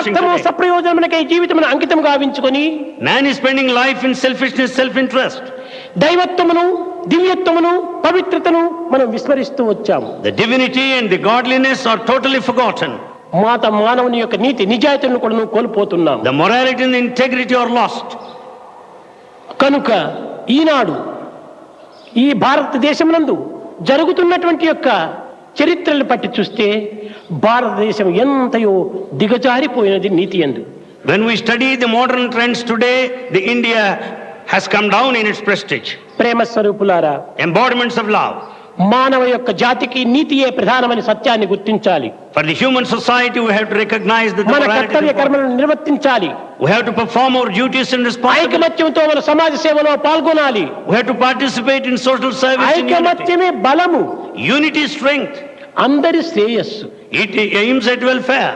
interesting today. సప్రయోజనమునకై జీవితమును అంకితం గావించుకొని Man is spending life in selfishness, self-interest. దైవత్వమును దివ్యత్వమును పవిత్రతను మనం విస్మరిస్తూ వచ్చాము. The divinity and the godliness are totally forgotten. మానవుని యొక్క నీతి నిజాయితీలను కూడా కోల్పోతున్నాం. The morality and the integrity are lost. కనుక ఈనాడు ఈ భారతదేశమునందు జరుగుతున్నటువంటి యొక్క చరిత్రలు పట్టి చూస్తే భారతదేశం ఎంతయో దిగజారిపోయినది నీతి యందు. When we study the modern trends today, the India has come down in its prestige. ప్రేమ స్వరూపులారా, Embodiments of love. మానవ యొక్క జాతికి నీతియే ప్రధానమైన సత్యాన్ని గుర్తించాలి. For the human society, we have to recognize that the మన morality కర్తవ్య is important. కర్మలను నిర్వర్తించాలి. We have to perform our duties and responsibilities. ఐకమత్యంతో మన సమాజ సేవలో పాల్గొనాలి. We have to participate in social service in unity. ఐకమత్యమే బలము, Unity is strength. అందరి శ్రేయస్సు. It aims at welfare.